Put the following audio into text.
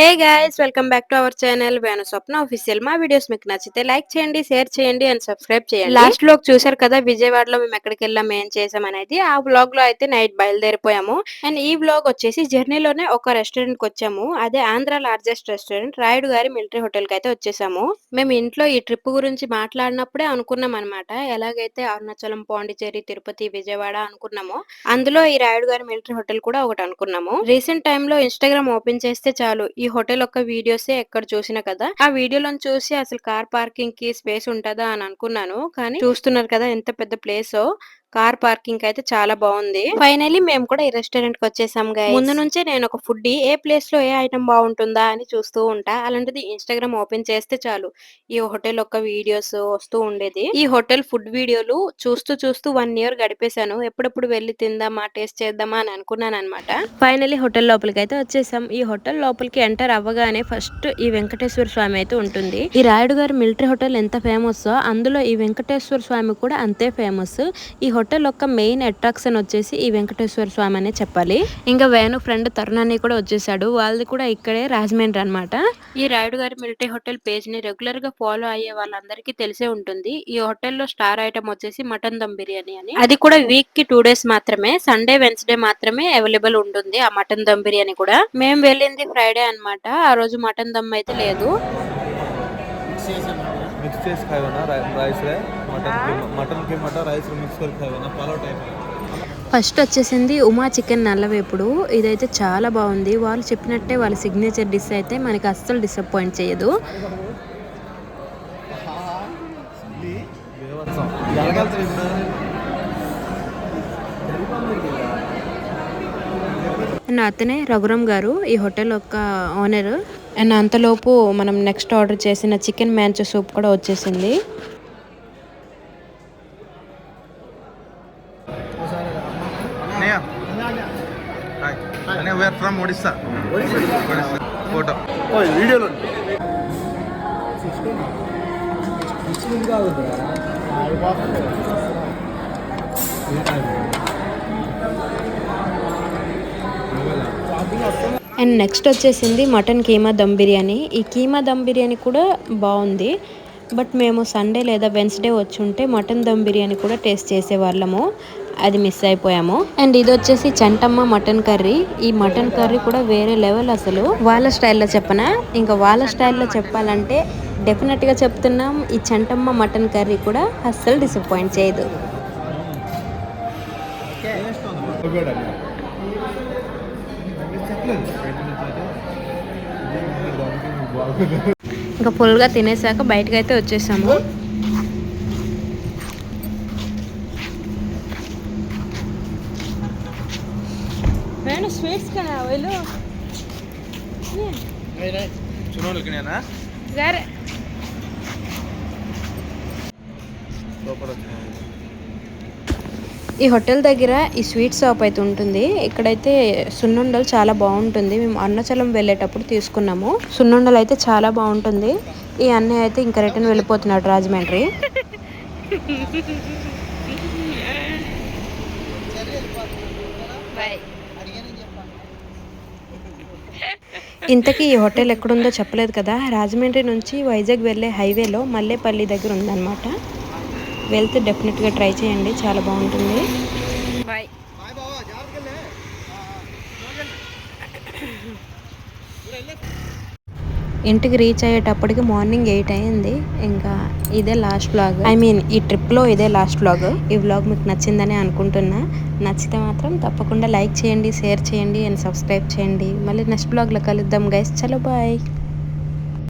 Hey guys welcome back to our channel Venu Swapna official. మా videos మీకు నచ్చితే like చేయండి, షేర్ చేయండి అండ్ సబ్స్క్రైబ్ చేయండి. లాస్ట్ లో చూసారు కదా విజయవాడలో మేము ఎక్కడికి వెళ్ళాం, ఏం చేసాం అనేది. ఆ వ్లాగ్ లో అయితే నైట్ బయలుదేరిపోయాము. అండ్ ఈ వ్లాగ్ వచ్చేసి జర్నీలోనే ఒక రెస్టారెంట్ కి వచ్చాము. అదే ఆంధ్ర లార్జెస్ట్ రెస్టారెంట్ రాయుడు గారి మిలిటరీ హోటల్ కి అయితే వచ్చేసాము. మేము ఇంట్లో ఈ ట్రిప్ గురించి మాట్లాడినప్పుడే అనుకున్నాం అనమాట. ఎలాగైతే అరుణాచలం, పాండిచేరి, తిరుపతి, విజయవాడ అనుకున్నామో అందులో ఈ రాయుడు గారి మిలిటరీ హోటల్ కూడా ఒకటి అనుకున్నాము. రీసెంట్ టైమ్ లో ఇన్స్టాగ్రామ్ ఓపెన్ చేస్తే చాలు ఈ హోటల్ యొక్క వీడియోసే ఎక్కడ చూసినా కదా. ఆ వీడియోలను చూసి అసలు కార్ పార్కింగ్ కి స్పేస్ ఉంటదా అని అనుకున్నాను. కానీ చూస్తున్నారు కదా ఎంత పెద్ద ప్లేస్. కార్ పార్కింగ్ అయితే చాలా బాగుంది. ఫైనల్లీ మేము కూడా ఈ రెస్టారెంట్ కి వచ్చేసాం గైస్. ముందు నుంచే నేను ఒక ఫుడ్డీ, ఏ ప్లేస్ లో ఏ ఐటమ్ బాగుంటుందా అని చూస్తూ ఉంటా. అలాంటిది ఇన్స్టాగ్రామ్ ఓపెన్ చేస్తే చాలు ఈ హోటల్ యొక్క వీడియోస్ వస్తూ ఉండేది. ఈ హోటల్ ఫుడ్ వీడియోలు చూస్తూ చూస్తూ 1 ఇయర్ గడిపేశాను. ఎప్పుడెప్పుడు వెళ్లి తిందామా, టేస్ట్ చేద్దామా అని అనుకున్నాను అనమాట. ఫైనల్లీ హోటల్ లోపలికి అయితే వచ్చేసాం. ఈ హోటల్ లోపలికి ఎంటర్ అవ్వగానే ఫస్ట్ ఈ వెంకటేశ్వర స్వామి అయితే ఉంటుంది. ఈ రాయుడు గారి మిలిటరీ హోటల్ ఎంత ఫేమస్ అందులో ఈ వెంకటేశ్వర స్వామి కూడా అంతే ఫేమస్. ఈ హోటల్ యొక్క మెయిన్ అట్రాక్షన్ వచ్చేసి ఈ వెంకటేశ్వర స్వామి అనే చెప్పాలి. ఇంకా వేణు ఫ్రెండ్ తరుణాన్ని కూడా వచ్చేసాడు. వాళ్ళది కూడా ఇక్కడే రాజమండ్రి అనమాట. ఈ రాయుడు గారి మిలిటరీ హోటల్ పేజ్ ని రెగ్యులర్ గా ఫాలో అయ్యే వాళ్ళందరికీ తెలిసే ఉంటుంది. ఈ హోటల్లో స్టార్ ఐటమ్ వచ్చేసి మటన్ దమ్ బిర్యానీ అని. అది కూడా వీక్ కి 2 డేస్ మాత్రమే, సండే వెన్స్డే మాత్రమే అవైలబుల్ ఉంటుంది ఆ మటన్ దమ్ బిర్యానీ కూడా. మేము వెళ్ళింది ఫ్రైడే అనమాట. ఆ రోజు మటన్ దమ్ అయితే లేదు. मिक्स चीज खाए ना राइस रे मटन कीमा राइस मिक्स कर खाए ना पलाव टाइप. ఫస్ట్ వచ్చేసింది ఉమా చికెన్ నల్లవేపుడు. ఇదైతే చాలా బాగుంది. వాళ్ళు చెప్పినట్టే వాళ్ళ సిగ్నేచర్ డిష్ అయితే మనకి అస్సలు డిసప్పాయింట్ చేయదు. అండ్ అతనే రఘురాం గారు, ఈ హోటల్ యొక్క ఓనర్. అండ్ అంతలోపు మనం నెక్స్ట్ ఆర్డర్ చేసిన చికెన్ మ్యాంచో సూప్ కూడా వచ్చేసింది. We are from Odisha. Photo. Oh, video lo. And next వచ్చేసింది మటన్ కీమా దమ్ బిర్యానీ. ఈ కీమా దమ్ బిర్యానీ కూడా బాగుంది. బట్ మేము సండే లేదా వెన్స్డే వచ్చి ఉంటే మటన్ దమ్ బిర్యానీ కూడా టేస్ట్ చేసేవాళ్ళము. అది మిస్ అయిపోయాము. అండ్ ఇది వచ్చేసి చంటమ్మ మటన్ కర్రీ. ఈ మటన్ కర్రీ కూడా వేరే లెవెల్ అసలు. వాళ్ళ స్టైల్లో చెప్పనా, ఇంకా వాళ్ళ స్టైల్లో చెప్పాలంటే డెఫినెట్ గా చెప్తున్నాం, ఈ చంటమ్మ మటన్ కర్రీ కూడా అస్సలు డిసప్పాయింట్ చేయదు. ఇంకా ఫుల్గా తినేసాక బయటకు అయితే వచ్చేసాము. मैंने स्वीट्स का ना वो लो नहीं नहीं सुनो लेकिन है ना यार ఈ హోటల్ దగ్గర ఈ స్వీట్ షాప్ అయితే ఉంటుంది. ఇక్కడైతే సున్నుండలు చాలా బాగుంటుంది. మేము అరుణాచలం వెళ్ళేటప్పుడు తీసుకున్నాము. సున్నుండలు అయితే చాలా బాగుంటుంది. ఈ అన్నయ్య అయితే ఇంకా రిటర్న్ వెళ్ళిపోతున్నాడు రాజమండ్రి. ఇంతకీ ఈ హోటల్ ఎక్కడుందో చెప్పలేదు కదా. రాజమండ్రి నుంచి వైజాగ్ వెళ్ళే హైవేలో మల్లేపల్లి దగ్గర ఉందన్నమాట. వెళ్తే డెఫినెట్గా ట్రై చేయండి, చాలా బాగుంటుంది. ఇంటికి రీచ్ అయ్యేటప్పటికి మార్నింగ్ 8 అయింది. ఇంకా ఇదే లాస్ట్ వ్లాగ్, ఈ ట్రిప్లో ఇదే లాస్ట్ వ్లాగ్. ఈ వ్లాగ్ మీకు నచ్చిందని అనుకుంటున్నా. నచ్చితే మాత్రం తప్పకుండా లైక్ చేయండి, షేర్ చేయండి అండ్ సబ్స్క్రైబ్ చేయండి. మళ్ళీ నెక్స్ట్ వ్లాగ్లో కలుద్దాం గైస్. చలో బాయ్.